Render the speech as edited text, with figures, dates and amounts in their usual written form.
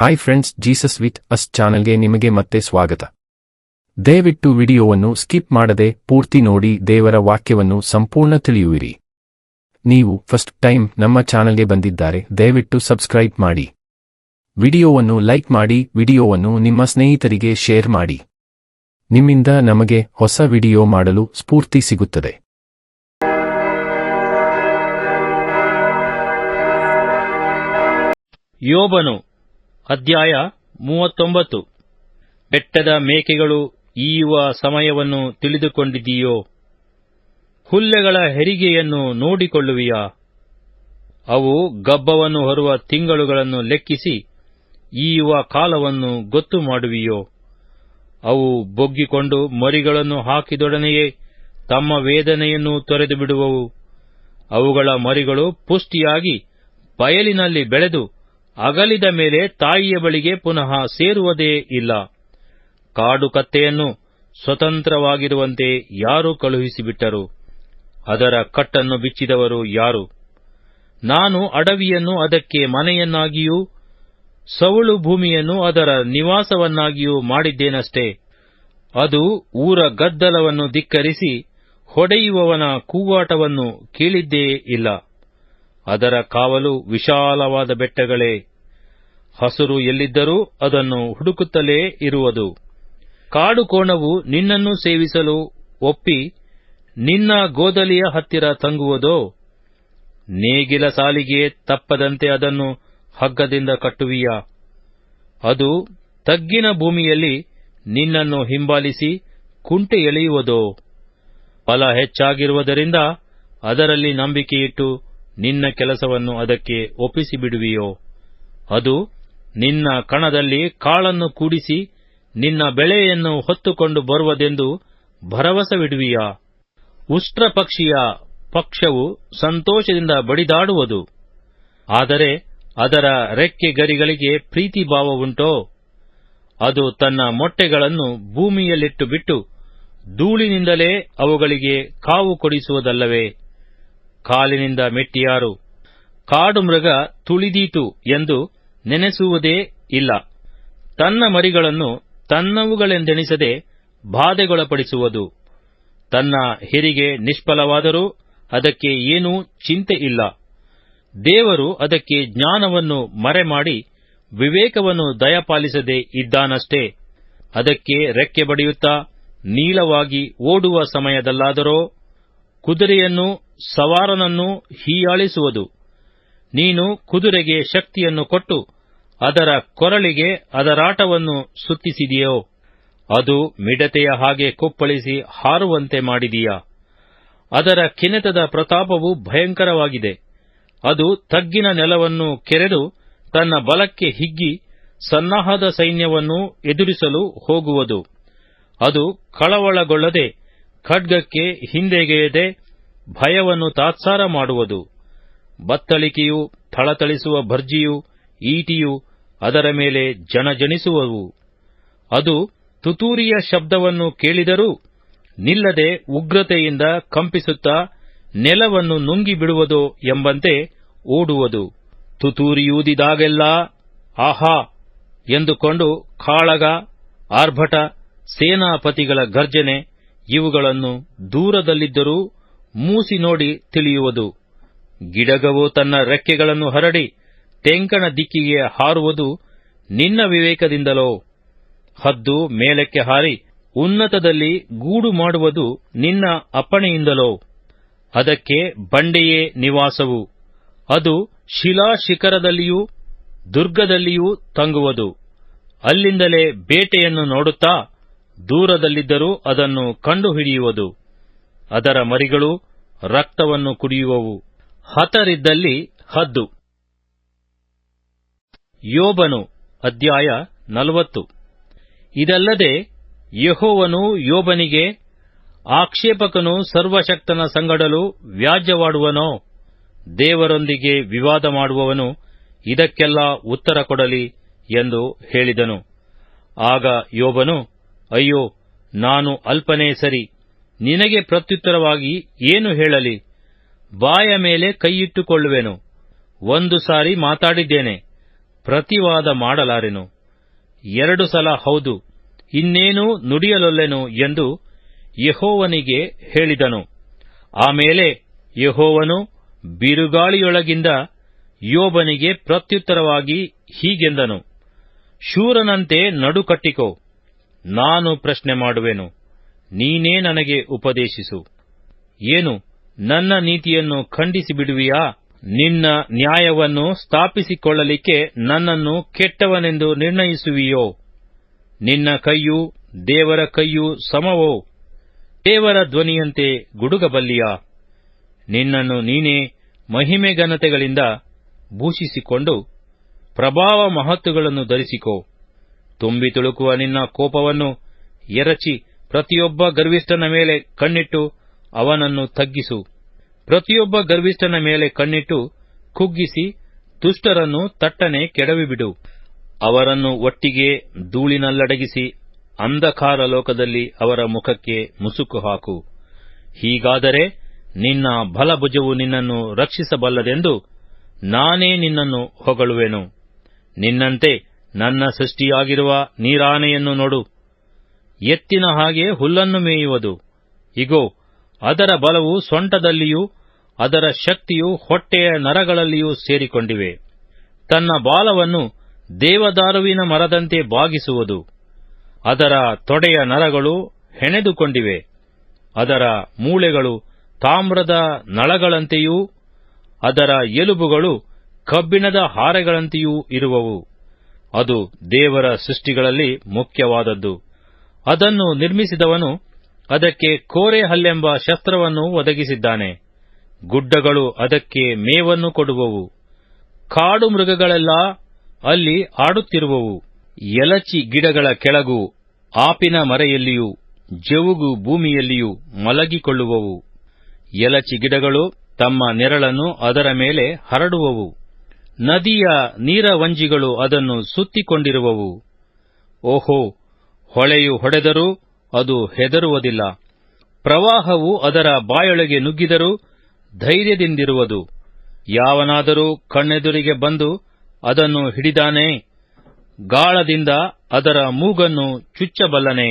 Hi friends, Jesus with us ಚಾನೆಲ್ಗೆ ನಿಮಗೆ ಮತ್ತೆ ಸ್ವಾಗತ. ದಯವಿಟ್ಟು ವಿಡಿಯೋವನ್ನು ಸ್ಕಿಪ್ ಮಾಡದೆ ಪೂರ್ತಿ ನೋಡಿ ದೇವರ ವಾಕ್ಯವನ್ನು ಸಂಪೂರ್ಣ ತಿಳಿಯುವಿರಿ. ನೀವು ಫಸ್ಟ್ ಟೈಮ್ ನಮ್ಮ ಚಾನೆಲ್ಗೆ ಬಂದಿದ್ದಾರೆ, ದಯವಿಟ್ಟು ಸಬ್ಸ್ಕ್ರೈಬ್ ಮಾಡಿ. ವಿಡಿಯೋವನ್ನು ಲೈಕ್ ಮಾಡಿ, ವಿಡಿಯೋವನ್ನು ನಿಮ್ಮ ಸ್ನೇಹಿತರಿಗೆ ಶೇರ್ ಮಾಡಿ. ನಿಮ್ಮಿಂದ ನಮಗೆ ಹೊಸ ವಿಡಿಯೋ ಮಾಡಲು ಸ್ಫೂರ್ತಿ ಸಿಗುತ್ತದೆ. ಯೋಬನು ಅಧ್ಯಾಯ 39. ಬೆಟ್ಟದ ಮೇಕೆಗಳು ಈಯುವ ಸಮಯವನ್ನು ತಿಳಿದುಕೊಂಡಿದ್ದೀಯೋ? ಹುಲ್ಲೆಗಳ ಹೆರಿಗೆಯನ್ನು ನೋಡಿಕೊಳ್ಳುವಿಯಾ? ಅವು ಗಬ್ಬವನ್ನು ಹೊರುವ ತಿಂಗಳುಗಳನ್ನು ಲೆಕ್ಕಿಸಿ ಈಯುವ ಕಾಲವನ್ನು ಗೊತ್ತು ಮಾಡುವಿಯೋ? ಅವು ಬೊಗ್ಗಿಕೊಂಡು ಮರಿಗಳನ್ನು ಹಾಕಿದೊಡನೆಯೇ ತಮ್ಮ ವೇದನೆಯನ್ನು ತೊರೆದು ಬಿಡುವವು. ಅವುಗಳ ಮರಿಗಳು ಪುಷ್ಟಿಯಾಗಿ ಬಯಲಿನಲ್ಲಿ ಬೆಳೆದು ಅಗಲಿದ ಮೇಲೆ ತಾಯಿಯ ಬಳಿಗೆ ಪುನಃ ಸೇರುವುದೇ ಇಲ್ಲ. ಕಾಡು ಕತ್ತೆಯನ್ನು ಸ್ವತಂತ್ರವಾಗಿರುವಂತೆ ಯಾರು ಕಳುಹಿಸಿಬಿಟ್ಟರು? ಅದರ ಕಟ್ಟನ್ನು ಬಿಚ್ಚಿದವರು ಯಾರು? ನಾನು ಅಡವಿಯನ್ನು ಅದಕ್ಕೆ ಮನೆಯನ್ನಾಗಿಯೂ ಸವಳು ಭೂಮಿಯನ್ನು ಅದರ ನಿವಾಸವನ್ನಾಗಿಯೂ ಮಾಡಿದ್ದೇನಷ್ಟೇ. ಅದು ಊರ ಗದ್ದಲವನ್ನು ಧಿಕ್ಕರಿಸಿ ಹೊಡೆಯುವವನ ಕೂಗಾಟವನ್ನು ಕೇಳಿದ್ದೇ ಇಲ್ಲ. ಅದರ ಕಾವಲು ವಿಶಾಲವಾದ ಬೆಟ್ಟಗಳೇ. ಹಸುರು ಎಲ್ಲಿದ್ದರೂ ಅದನ್ನು ಹುಡುಕುತ್ತಲೇ ಇರುವುದು. ಕಾಡು ಕೋಣವು ನಿನ್ನನ್ನು ಸೇವಿಸಲು ಒಪ್ಪಿ ನಿನ್ನ ಗೋದಲಿಯ ಹತ್ತಿರ ತಂಗುವುದೋ? ನೇಗಿಲ ಸಾಲಿಗೆ ತಪ್ಪದಂತೆ ಅದನ್ನು ಹಗ್ಗದಿಂದ ಕಟ್ಟುವಿಯಾ? ಅದು ತಗ್ಗಿನ ಭೂಮಿಯಲ್ಲಿ ನಿನ್ನನ್ನು ಹಿಂಬಾಲಿಸಿ ಕುಂಟೆ ಎಳೆಯುವುದೋ? ಫಲ ಹೆಚ್ಚಾಗಿರುವುದರಿಂದ ಅದರಲ್ಲಿ ನಂಬಿಕೆಯಿಟ್ಟು ನಿನ್ನ ಕೆಲಸವನ್ನು ಅದಕ್ಕೆ ಒಪ್ಪಿಸಿಬಿಡುವಿಯೋ? ಅದು ನಿನ್ನ ಕಣದಲ್ಲಿ ಕಾಳನ್ನು ಕೂಡಿಸಿ ನಿನ್ನ ಬೆಳೆಯನ್ನು ಹೊತ್ತುಕೊಂಡು ಬರುವುದೆಂದು ಭರವಸವಿಡುವಿಯಾ? ಉಷ್ಟ್ರ ಪಕ್ಷಿಯ ಪಕ್ಷವು ಸಂತೋಷದಿಂದ ಬಡಿದಾಡುವುದು, ಆದರೆ ಅದರ ರೆಕ್ಕೆ ಗರಿಗಳಿಗೆ ಪ್ರೀತಿಭಾವವುಂಟೋ? ಅದು ತನ್ನ ಮೊಟ್ಟೆಗಳನ್ನು ಭೂಮಿಯಲ್ಲಿಟ್ಟು ಬಿಟ್ಟು ಧೂಳಿನಿಂದಲೇ ಅವುಗಳಿಗೆ ಕಾವು ಕೊಡಿಸುವುದಲ್ಲವೇ? ಕಾಲಿನಿಂದ ಮೆಟ್ಟಿಯಾರು ಕಾಡು ಮೃಗ ತುಳಿದೀತು ಎಂದು ನೆನೆಸುವುದೇ ಇಲ್ಲ. ತನ್ನ ಮರಿಗಳನ್ನು ತನ್ನವುಗಳೆಂದೆಣಿಸದೆ ಬಾಧೆಗೊಳಪಡಿಸುವುದು. ತನ್ನ ಹೆರಿಗೆ ನಿಷ್ಫಲವಾದರೂ ಅದಕ್ಕೆ ಏನೂ ಚಿಂತೆ ಇಲ್ಲ. ದೇವರು ಅದಕ್ಕೆ ಜ್ಞಾನವನ್ನು ಮರೆಮಾಡಿ ವಿವೇಕವನ್ನು ದಯಪಾಲಿಸದೆ ಇದ್ದಾನಷ್ಟೇ. ಅದಕ್ಕೆ ರೆಕ್ಕೆ ಬಡಿಯುತ್ತಾ ನೀಳವಾಗಿ ಓಡುವ ಸಮಯದಲ್ಲಾದರೋ ಕುದುರೆಯನ್ನು ಸವಾರನನ್ನು ಹೀಯಾಳಿಸುವುದು. ನೀನು ಕುದುರೆಗೆ ಶಕ್ತಿಯನ್ನು ಕೊಟ್ಟು ಅದರ ಕೊರಳಿಗೆ ಅದರಾಟವನ್ನು ಸುತ್ತಿಸಿದೆಯೋ? ಅದು ಮಿಡತೆಯ ಹಾಗೆ ಕೊಪ್ಪಳಿಸಿ ಹಾರುವಂತೆ ಮಾಡಿದೀಯಾ? ಅದರ ಕೆನೆತದ ಪ್ರತಾಪವು ಭಯಂಕರವಾಗಿದೆ. ಅದು ತಗ್ಗಿನ ನೆಲವನ್ನು ಕೆರೆದು ತನ್ನ ಬಲಕ್ಕೆ ಹಿಗ್ಗಿ ಸನ್ನಾಹದ ಸೈನ್ಯವನ್ನು ಎದುರಿಸಲು ಹೋಗುವುದು. ಅದು ಕಳವಳಗೊಳ್ಳದೆ ಖಡ್ಗಕ್ಕೆ ಹಿಂದೆಗೆಯದೆ ಭಯವನ್ನು ತಾತ್ಸಾರ ಮಾಡುವುದು. ಬತ್ತಳಿಕೆಯು, ಥಳಥಳಿಸುವ ಭರ್ಜಿಯು, ಈಟಿಯು ಅದರ ಮೇಲೆ ಜಣಜಣಿಸುವವು. ಅದು ತುತ್ತೂರಿಯ ಶಬ್ದವನ್ನು ಕೇಳಿದರೂ ನಿಲ್ಲದೆ ಉಗ್ರತೆಯಿಂದ ಕಂಪಿಸುತ್ತಾ ನೆಲವನ್ನು ನುಂಗಿ ಬಿಡುವುದೋ ಎಂಬಂತೆ ಓಡುವುದು. ತುತ್ತೂರಿಯೂದಿದಾಗೆಲ್ಲಾ ಆಹಾ ಎಂದುಕೊಂಡು ಕಾಳಗ, ಆರ್ಭಟ, ಸೇನಾಪತಿಗಳ ಗರ್ಜನೆ ಇವುಗಳನ್ನು ದೂರದಲ್ಲಿದ್ದರೂ ಮೂಸಿ ನೋಡಿ ತಿಳಿಯುವುದು. ಗಿಡಗವು ತನ್ನ ರೆಕ್ಕೆಗಳನ್ನು ಹರಡಿ ತೆಂಕಣ ದಿಕ್ಕಿಗೆ ಹಾರುವುದು ನಿನ್ನ ವಿವೇಕದಿಂದಲೋ? ಹದ್ದು ಮೇಲಕ್ಕೆ ಹಾರಿ ಉನ್ನತದಲ್ಲಿ ಗೂಡು ಮಾಡುವುದು ನಿನ್ನ ಅಪ್ಪಣೆಯಿಂದಲೋ? ಅದಕ್ಕೆ ಬಂಡೆಯೇ ನಿವಾಸವು. ಅದು ಶಿಲಾಶಿಖರದಲ್ಲಿಯೂ ದುರ್ಗದಲ್ಲಿಯೂ ತಂಗುವುದು. ಅಲ್ಲಿಂದಲೇ ಬೇಟೆಯನ್ನು ನೋಡುತ್ತಾ ದೂರದಲ್ಲಿದ್ದರೂ ಅದನ್ನು ಕಂಡುಹಿಡಿಯುವುದು. ಅದರ ಮರಿಗಳು ರಕ್ತವನ್ನು ಕುಡಿಯುವವು. ಹತರಿದ್ದಲ್ಲಿ ಹದ್ದು. ಯೋಬನು ಅಧ್ಯಾಯ 40. ಇದಲ್ಲದೆ ಯೆಹೋವನು ಯೋಬನಿಗೆ, ಆಕ್ಷೇಪಕನು ಸರ್ವಶಕ್ತನ ಸಂಗಡಲು ವ್ಯಾಜ್ಯವಾಡುವನೋ? ದೇವರೊಂದಿಗೆ ವಿವಾದ ಮಾಡುವವನು ಇದಕ್ಕೆಲ್ಲ ಉತ್ತರ ಕೊಡಲಿ ಎಂದು ಹೇಳಿದನು. ಆಗ ಯೋಬನು, ಅಯ್ಯೋ, ನಾನು ಅಲ್ಪನೇ ಸರಿ, ನಿನಗೆ ಪ್ರತ್ಯುತ್ತರವಾಗಿ ಏನು ಹೇಳಲಿ? ಬಾಯ ಮೇಲೆ ಕೈಯಿಟ್ಟುಕೊಳ್ಳುವೆನು. ಒಂದು ಸಾರಿ ಮಾತಾಡಿದ್ದೇನೆ, ಪ್ರತಿವಾದ ಮಾಡಲಾರೆನು. 2 ಸಲ ಹೌದು, ಇನ್ನೇನು ನುಡಿಯಲೊಲ್ಲೆನು ಎಂದು ಯೆಹೋವನಿಗೆ ಹೇಳಿದನು. ಆಮೇಲೆ ಯೆಹೋವನು ಬಿರುಗಾಳಿಯೊಳಗಿಂದ ಯೋಬನಿಗೆ ಪ್ರತ್ಯುತ್ತರವಾಗಿ ಹೀಗೆಂದನು, ಶೂರನಂತೆ ನಡುಕಟ್ಟಿಕೋ, ನಾನು ಪ್ರಶ್ನೆ ಮಾಡುವೆನು, ನೀನೇ ನನಗೆ ಉಪದೇಶಿಸು. ಏನು, ನನ್ನ ನೀತಿಯನ್ನು ಖಂಡಿಸಿ ಬಿಡುವಿಯಾ? ನಿನ್ನ ನ್ಯಾಯವನ್ನು ಸ್ಥಾಪಿಸಿಕೊಳ್ಳಲಿಕ್ಕೆ ನನ್ನನ್ನು ಕೆಟ್ಟವನೆಂದು ನಿರ್ಣಯಿಸುವಿಯೋ? ನಿನ್ನ ಕೈಯೂ ದೇವರ ಕೈಯೂ ಸಮವೋ? ದೇವರ ಧ್ವನಿಯಂತೆ ಗುಡುಗಬಲ್ಲಿಯಾ? ನಿನ್ನನ್ನು ನೀನೇ ಮಹಿಮೆ ಘನತೆಗಳಿಂದ ಭೂಷಿಸಿಕೊಂಡು ಪ್ರಭಾವ ಮಹತ್ತುಗಳನ್ನು ಧರಿಸಿಕೋ. ತುಂಬಿ ತುಳುಕುವ ನಿನ್ನ ಕೋಪವನ್ನು ಎರಚಿ ಪ್ರತಿಯೊಬ್ಬ ಗರ್ವಿಷ್ಠನ ಮೇಲೆ ಕಣ್ಣಿಟ್ಟು ಅವನನ್ನು ತಗ್ಗಿಸು. ಪ್ರತಿಯೊಬ್ಬ ಗರ್ವಿಷ್ಠನ ಮೇಲೆ ಕಣ್ಣಿಟ್ಟು ಕುಗ್ಗಿಸಿ ದುಷ್ಟರನ್ನು ತಟ್ಟನೆ ಕೆಡವಿಬಿಡು. ಅವರನ್ನು ಒಟ್ಟಿಗೆ ಧೂಳಿನಲ್ಲಡಗಿಸಿ ಅಂಧಕಾರ ಲೋಕದಲ್ಲಿ ಅವರ ಮುಖಕ್ಕೆ ಮುಸುಕು ಹಾಕು. ಹೀಗಾದರೆ ನಿನ್ನ ಬಲಭುಜವು ನಿನ್ನನ್ನು ರಕ್ಷಿಸಬಲ್ಲದೆಂದು ನಾನೇ ನಿನ್ನನ್ನು ಹೊಗಳುವೆನು. ನಿನ್ನಂತೆ ನನ್ನ ಸೃಷ್ಟಿಯಾಗಿರುವ ನೀರಾನೆಯನ್ನು ನೋಡು. ಎತ್ತಿನ ಹಾಗೆ ಹುಲ್ಲನ್ನು ಮೇಯುವುದು. ಇಗೋ, ಅದರ ಬಲವು ಸೊಂಟದಲ್ಲಿಯೂ ಅದರ ಶಕ್ತಿಯು ಹೊಟ್ಟೆಯ ನರಗಳಲ್ಲಿಯೂ ಸೇರಿಕೊಂಡಿವೆ. ತನ್ನ ಬಾಲವನ್ನು ದೇವದಾರುವಿನ ಮರದಂತೆ ಬಾಗಿಸುವುದು. ಅದರ ತೊಡೆಯ ನರಗಳು ಹೆಣೆದುಕೊಂಡಿವೆ. ಅದರ ಮೂಳೆಗಳು ತಾಮ್ರದ ನಳಗಳಂತೆಯೂ ಅದರ ಎಲುಬುಗಳು ಕಬ್ಬಿಣದ ಹಾರೆಗಳಂತೆಯೂ ಇರುವವು. ಅದು ದೇವರ ಸೃಷ್ಟಿಗಳಲ್ಲಿ ಮುಖ್ಯವಾದದ್ದು. ಅದನ್ನು ನಿರ್ಮಿಸಿದವನು ಅದಕ್ಕೆ ಕೋರೆ ಹಲ್ಲೆಂಬ ಶಸ್ತ್ರವನ್ನು ಒದಗಿಸಿದ್ದಾನೆ. ಗುಡ್ಡಗಳು ಅದಕ್ಕೆ ಮೇವನ್ನು ಕೊಡುವವು. ಕಾಡು ಮೃಗಗಳೆಲ್ಲ ಅಲ್ಲಿ ಆಡುತ್ತಿರುವವು. ಎಲಚಿ ಗಿಡಗಳ ಕೆಳಗೂ ಆಪಿನ ಮರೆಯಲ್ಲಿಯೂ ಜವುಗು ಭೂಮಿಯಲ್ಲಿಯೂ ಮಲಗಿಕೊಳ್ಳುವವು. ಎಲಚಿ ಗಿಡಗಳು ತಮ್ಮ ನೆರಳನ್ನು ಅದರ ಮೇಲೆ ಹರಡುವವು. ನದಿಯ ನೀರವಂಜಿಗಳು ಅದನ್ನು ಸುತ್ತಿಕೊಂಡಿರುವವು. ಓಹೋ, ಹೊಳೆಯು ಹೊಡೆದರೂ ಅದು ಹೆದರುವುದಿಲ್ಲ. ಪ್ರವಾಹವು ಅದರ ಬಾಯೊಳಗೆ ನುಗ್ಗಿದರೂ ಧೈರ್ಯದಿಂದಿರುವುದು. ಯಾವನಾದರೂ ಕಣ್ಣೆದುರಿಗೆ ಬಂದು ಅದನ್ನು ಹಿಡಿದಾನೇ? ಗಾಳದಿಂದ ಅದರ ಮೂಗನ್ನು ಚುಚ್ಚಬಲ್ಲನೆ?